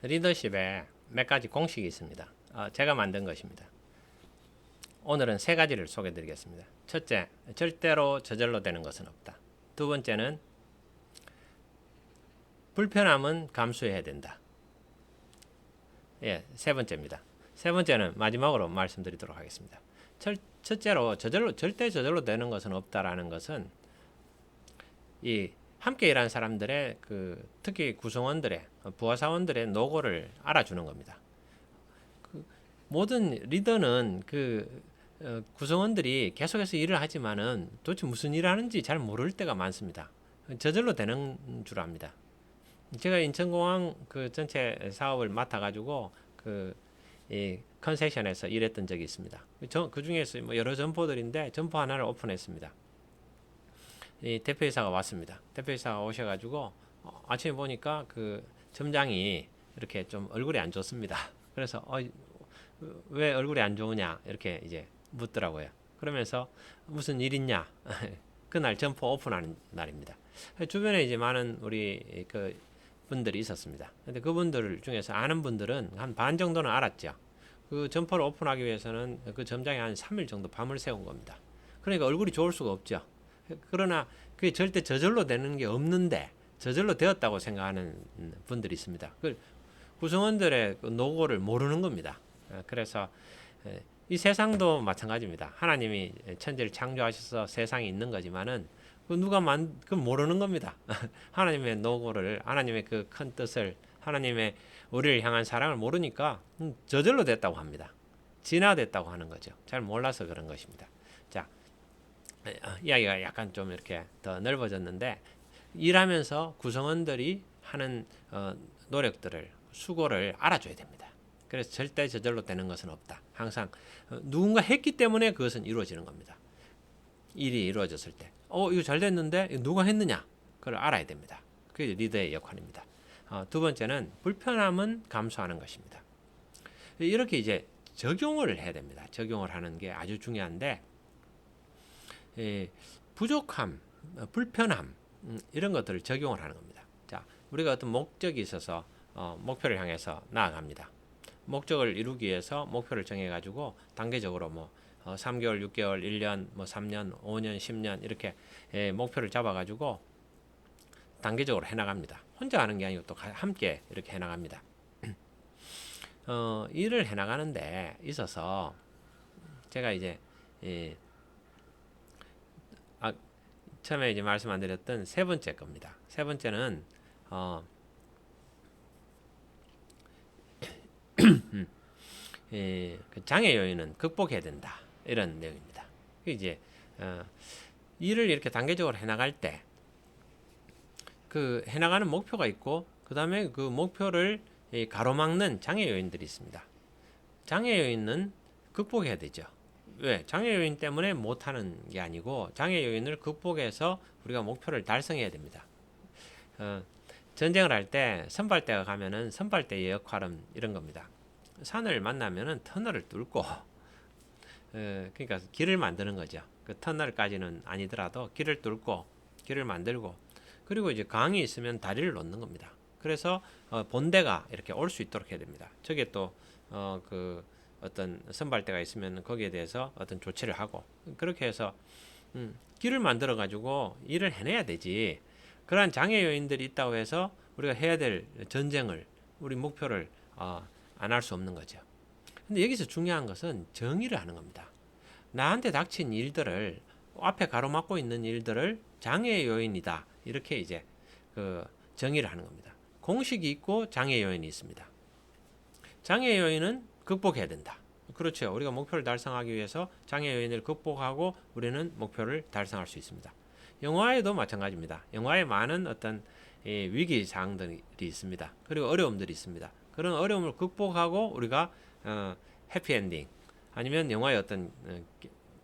리더십에 몇 가지 공식이 있습니다. 제가 만든 것입니다. 오늘은 세 가지를 소개해 드리겠습니다. 첫째, 절대로 저절로 되는 것은 없다. 두 번째는 불편함은 감수해야 된다. 세 번째입니다. 세 번째는 마지막으로 말씀드리도록 하겠습니다. 첫째로 절대 저절로 되는 것은 없다라는 것은 이 함께 일하는 사람들의 특히 구성원들의 부하사원들의 노고를 알아주는 겁니다. 모든 리더는 구성원들이 계속해서 일을 하지만은 도대체 무슨 일을 하는지 잘 모를 때가 많습니다. 저절로 되는 줄 압니다. 제가 인천공항 전체 사업을 맡아가지고 이 컨세션에서 일했던 적이 있습니다. 그 중에서 뭐 여러 점포들인데 점포 하나를 오픈했습니다. 이 대표이사가 왔습니다. 대표이사가 오셔가지고 아침에 보니까 점장이 이렇게 좀 얼굴이 안 좋습니다. 그래서 왜 얼굴이 안 좋으냐 이렇게 이제 묻더라고요. 그러면서 무슨 일 있냐? 그날 점포 오픈하는 날입니다. 주변에 이제 많은 우리 분들이 있었습니다. 근데 그분들 중에서 아는 분들은 한 반 정도는 알았죠. 그 점포를 오픈하기 위해서는 그 점장이 한 3일 정도 밤을 새운 겁니다. 그러니까 얼굴이 좋을 수가 없죠. 그러나 그게 절대 저절로 되는 게 없는데 저절로 되었다고 생각하는 분들이 있습니다. 구성원들의 노고를 모르는 겁니다. 그래서 이 세상도 마찬가지입니다. 하나님이 천지를 창조하셔서 세상이 있는 거지만은 그 모르는 겁니다. 하나님의 노고를, 하나님의 그 큰 뜻을, 하나님의 우리를 향한 사랑을 모르니까 저절로 됐다고 합니다. 진화됐다고 하는 거죠. 잘 몰라서 그런 것입니다. 자, 이야기가 약간 좀 이렇게 더 넓어졌는데 일하면서 구성원들이 하는 노력들을, 수고를 알아줘야 됩니다. 그래서 절대 저절로 되는 것은 없다. 항상 누군가 했기 때문에 그것은 이루어지는 겁니다. 일이 이루어졌을 때 이거 잘 됐는데 누가 했느냐 그걸 알아야 됩니다. 그게 리더의 역할입니다. 두 번째는 불편함은 감수하는 것입니다. 이렇게 이제 적용을 해야 됩니다. 적용을 하는 게 아주 중요한데 부족함, 불편함 이런 것들을 적용을 하는 겁니다. 자, 우리가 어떤 목적이 있어서 목표를 향해서 나아갑니다. 목적을 이루기 위해서 목표를 정해가지고 단계적으로 3개월, 6개월, 1년, 3년, 5년, 10년 이렇게 목표를 잡아가지고 단계적으로 해나갑니다. 혼자 하는 게 아니고 또 함께 이렇게 해나갑니다. 일을 해나가는데 있어서 제가 이제 처음에 이제 말씀 안 드렸던 세 번째 겁니다. 세 번째는 장애 요인은 극복해야 된다. 이런 내용입니다. 이제 일을 이렇게 단계적으로 해나갈 때 해나가는 목표가 있고 그 다음에 그 목표를 가로막는 장애 요인들이 있습니다. 장애 요인은 극복해야 되죠. 왜? 장애 요인 때문에 못하는 게 아니고 장애 요인을 극복해서 우리가 목표를 달성해야 됩니다. 전쟁을 할 때 선발대가 가면은 선발대의 역할은 이런 겁니다. 산을 만나면은 터널을 뚫고 그러니까 길을 만드는 거죠. 그 터널까지는 아니더라도 길을 뚫고 길을 만들고 그리고 이제 강이 있으면 다리를 놓는 겁니다. 그래서 본대가 이렇게 올 수 있도록 해야 됩니다. 저게 또 어떤 선발대가 있으면 거기에 대해서 어떤 조치를 하고 그렇게 해서 길을 만들어 가지고 일을 해내야 되지. 그러한 장애 요인들이 있다고 해서 우리가 해야 될 전쟁을 우리 목표를 안 할 수 없는 거죠. 근데 여기서 중요한 것은 정의를 하는 겁니다. 나한테 닥친 일들을 앞에 가로막고 있는 일들을 장애 요인이다. 이렇게 이제 정의를 하는 겁니다. 공식이 있고 장애 요인이 있습니다. 장애 요인은 극복해야 된다. 그렇죠. 우리가 목표를 달성하기 위해서 장애 요인을 극복하고 우리는 목표를 달성할 수 있습니다. 영화에도 마찬가지입니다. 영화에 많은 어떤 위기 사항들이 있습니다. 그리고 어려움들이 있습니다. 그런 어려움을 극복하고 우리가 해피엔딩 아니면 영화의 어떤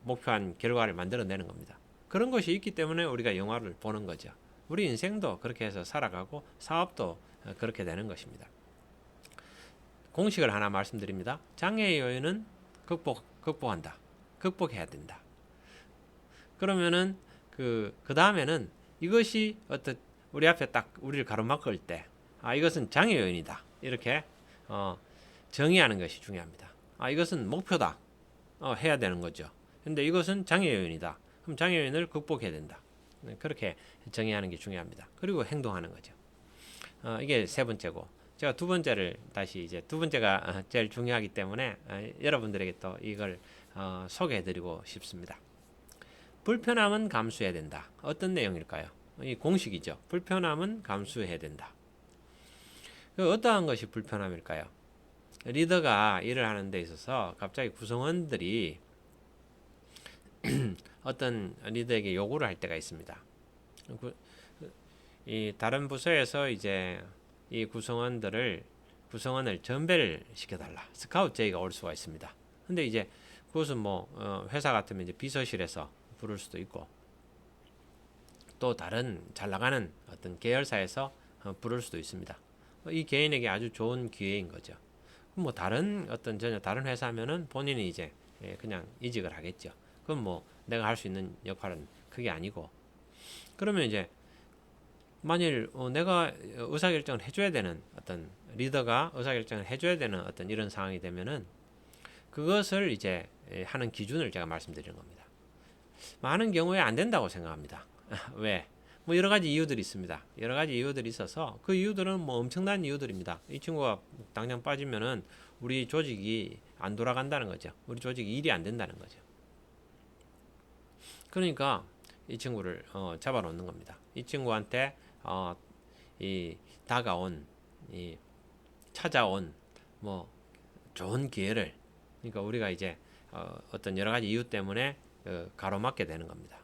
목표한 결과를 만들어내는 겁니다. 그런 것이 있기 때문에 우리가 영화를 보는 거죠. 우리 인생도 그렇게 해서 살아가고 사업도 그렇게 되는 것입니다. 공식을 하나 말씀드립니다. 장애 요인은 극복한다. 극복해야 된다. 그러면은 그 다음에는 이것이 우리 앞에 딱 우리를 가로막을 때 이것은 장애 요인이다. 이렇게 정의하는 것이 중요합니다. 이것은 목표다. 해야 되는 거죠. 근데 이것은 장애 요인이다. 그럼 장애 요인을 극복해야 된다. 그렇게 정의하는 게 중요합니다. 그리고 행동하는 거죠. 이게 세 번째고, 제가 두 번째를 다시 이제 두 번째가 제일 중요하기 때문에 여러분들에게 또 이걸 소개해드리고 싶습니다. 불편함은 감수해야 된다. 어떤 내용일까요? 이 공식이죠. 불편함은 감수해야 된다. 어떠한 것이 불편함일까요? 리더가 일을 하는 데 있어서 갑자기 구성원들이 어떤 리더에게 요구를 할 때가 있습니다. 이 다른 부서에서 이제 이 구성원을 전배를 시켜달라. 스카우트 제의가 올 수가 있습니다. 근데 이제 그것은 뭐 회사 같으면 이제 비서실에서 부를 수도 있고, 또 다른 잘 나가는 어떤 계열사에서 부를 수도 있습니다. 이 개인에게 아주 좋은 기회인 거죠. 뭐 다른 어떤 전혀 다른 회사면은 본인이 이제 그냥 이직을 하겠죠. 그럼 뭐 내가 할 수 있는 역할은 그게 아니고, 그러면 이제 만일 내가 의사결정을 해줘야 되는 어떤 리더가 의사결정을 해줘야 되는 어떤 이런 상황이 되면은 그것을 이제 하는 기준을 제가 말씀드리는 겁니다. 많은 경우에 안 된다고 생각합니다. 왜? 뭐 여러 가지 이유들이 있습니다. 여러 가지 이유들이 있어서 그 이유들은 뭐 엄청난 이유들입니다. 이 친구가 당장 빠지면은 우리 조직이 안 돌아간다는 거죠. 우리 조직이 일이 안 된다는 거죠. 그러니까 이 친구를 잡아놓는 겁니다. 이 친구한테 이 다가온 이 찾아온 뭐 좋은 기회를, 그러니까 우리가 이제 어떤 여러 가지 이유 때문에 가로막게 되는 겁니다.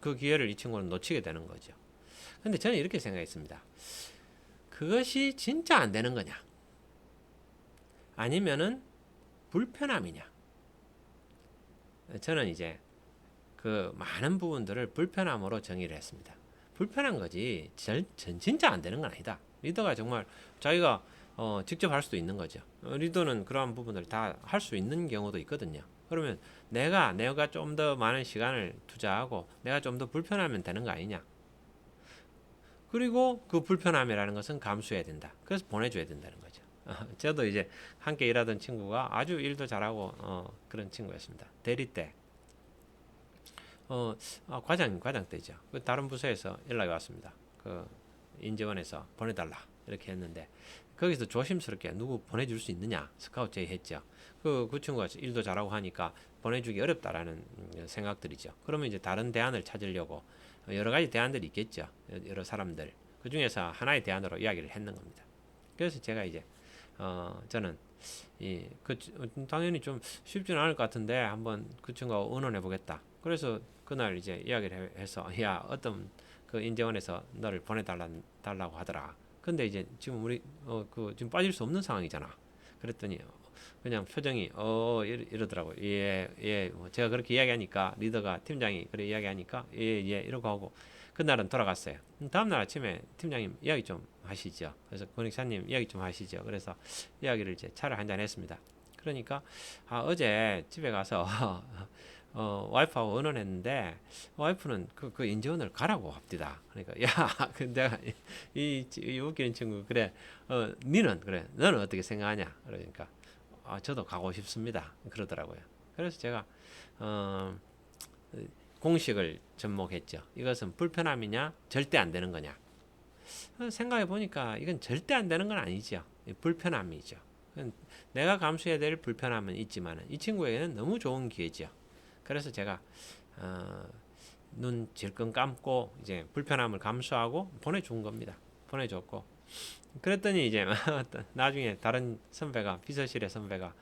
그 기회를 이 친구는 놓치게 되는 거죠. 근데 저는 이렇게 생각했습니다. 그것이 진짜 안 되는 거냐? 아니면은 불편함이냐? 저는 이제 그 많은 부분들을 불편함으로 정의를 했습니다. 불편한 거지 진짜 안 되는 건 아니다. 리더가 정말 자기가 직접 할 수도 있는 거죠. 리더는 그러한 부분을 다 할 수 있는 경우도 있거든요. 그러면 내가 좀 더 많은 시간을 투자하고 내가 좀 더 불편하면 되는 거 아니냐. 그리고 그 불편함이라는 것은 감수해야 된다. 그래서 보내줘야 된다는 거죠. 저도 이제 함께 일하던 친구가 아주 일도 잘하고 그런 친구였습니다. 대리 때 과장 때죠. 그 다른 부서에서 연락이 왔습니다. 그 인재원에서 보내달라 이렇게 했는데 거기서 조심스럽게 누구 보내줄 수 있느냐 스카우트 제의했죠. 그 친구가 일도 잘하고 하니까 보내주기 어렵다라는 생각들이죠. 그러면 이제 다른 대안을 찾으려고 여러 가지 대안들이 있겠죠. 여러 사람들 그 중에서 하나의 대안으로 이야기를 했는 겁니다. 그래서 제가 이제 저는 당연히 좀 쉽지는 않을 것 같은데 한번 그 친구하고 의논해 보겠다. 그래서 그날 이제 이야기를 해서 야 어떤 그 인재원에서 너를 보내달라고 하더라. 근데 이제 지금 우리 지금 빠질 수 없는 상황이잖아. 그랬더니 그냥 표정이 이러더라고요. 예, 뭐 제가 그렇게 이야기하니까 리더가 팀장이 그래 이야기하니까 예 이러고 하고 그날은 돌아갔어요. 다음 날 아침에 팀장님 이야기 좀 하시죠. 그래서 권익사님 이야기 좀 하시죠. 그래서 이야기를 이제 차를 한잔 했습니다. 그러니까 어제 집에 가서 와이프하고 의논했는데 와이프는 그 인재원을 가라고 합디다. 그러니까 야, 내가 이 웃기는 친구 그래, 니는 그래, 너는 어떻게 생각하냐? 그러니까 저도 가고 싶습니다. 그러더라고요. 그래서 제가 공식을 접목했죠. 이것은 불편함이냐, 절대 안 되는 거냐? 생각해 보니까 이건 절대 안 되는 건 아니죠. 불편함이죠. 내가 감수해야 될 불편함은 있지만 이 친구에게는 너무 좋은 기회죠. 그래서 제가 눈 질끈 감고 이제 불편함을 감수하고 보내준 겁니다. 보내줬고 그랬더니 이제 나중에 다른 선배가 비서실의 선배가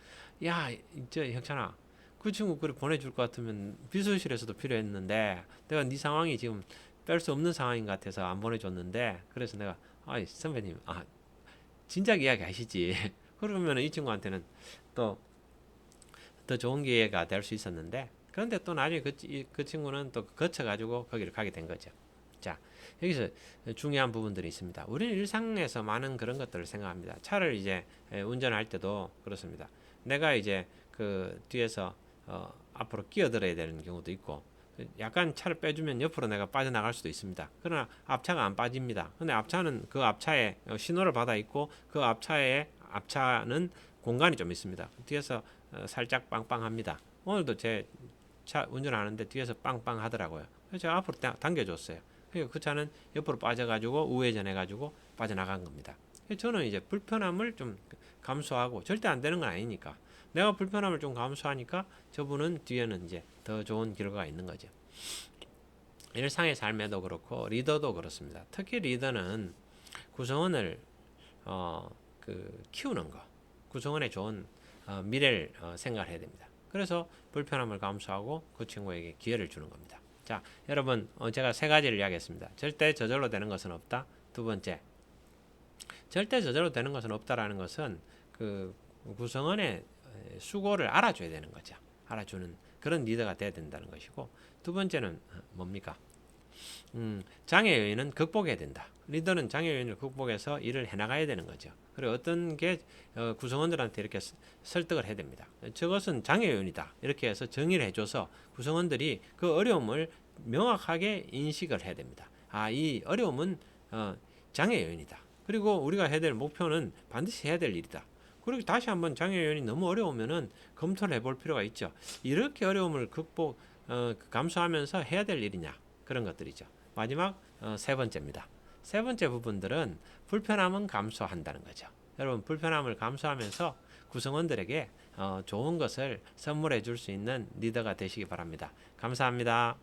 야, 저 혁찬아 그 친구 그래 보내줄 것 같으면 비서실에서도 필요했는데 내가 네 상황이 지금 뺄 수 없는 상황인 것 같아서 안 보내줬는데 그래서 내가 선배님 진작 이야기 하시지. 그러면 이 친구한테는 또 더 좋은 기회가 될 수 있었는데 그런데 또 나중에 그 친구는 또 거쳐가지고 거기를 가게 된 거죠. 자, 여기서 중요한 부분들이 있습니다. 우리는 일상에서 많은 그런 것들을 생각합니다. 차를 이제 운전할 때도 그렇습니다. 내가 이제 그 뒤에서 앞으로 끼어들어야 되는 경우도 있고 약간 차를 빼주면 옆으로 내가 빠져나갈 수도 있습니다. 그러나 앞차가 안 빠집니다. 근데 앞차는 그 앞차에 신호를 받아 있고 그 앞차는 공간이 좀 있습니다. 뒤에서 살짝 빵빵합니다. 오늘도 제 차 운전하는데 뒤에서 빵빵 하더라고요. 그래서 제가 앞으로 당겨줬어요. 그러니까 그 차는 옆으로 빠져가지고 우회전해가지고 빠져나간 겁니다. 저는 이제 불편함을 좀 감수하고 절대 안 되는 건 아니니까 내가 불편함을 좀 감수하니까 저분은 뒤에는 이제 더 좋은 결과가 있는 거죠. 일상의 삶에도 그렇고 리더도 그렇습니다. 특히 리더는 구성원을 키우는 거, 구성원의 좋은 미래를 생각을 해야 됩니다. 그래서 불편함을 감수하고 그 친구에게 기회를 주는 겁니다. 자, 여러분 제가 세 가지를 이야기했습니다. 절대 저절로 되는 것은 없다. 두 번째, 절대 저절로 되는 것은 없다라는 것은 그 구성원의 수고를 알아줘야 되는 거죠. 알아주는 그런 리더가 돼야 된다는 것이고, 두 번째는 뭡니까? 장애 요인은 극복해야 된다. 리더는 장애 요인을 극복해서 일을 해나가야 되는 거죠. 그리고 어떤 게 구성원들한테 이렇게 설득을 해야 됩니다. 저것은 장애 요인이다. 이렇게 해서 정의를 해줘서 구성원들이 그 어려움을 명확하게 인식을 해야 됩니다. 아, 이 어려움은 장애 요인이다. 그리고 우리가 해야 될 목표는 반드시 해야 될 일이다. 그리고 다시 한번 장애 요인이 너무 어려우면은 검토를 해볼 필요가 있죠. 이렇게 어려움을 감수하면서 해야 될 일이냐, 그런 것들이죠. 마지막 세 번째입니다. 세 번째 부분들은 불편함은 감수한다는 거죠. 여러분, 불편함을 감수하면서 구성원들에게 좋은 것을 선물해 줄 수 있는 리더가 되시기 바랍니다. 감사합니다.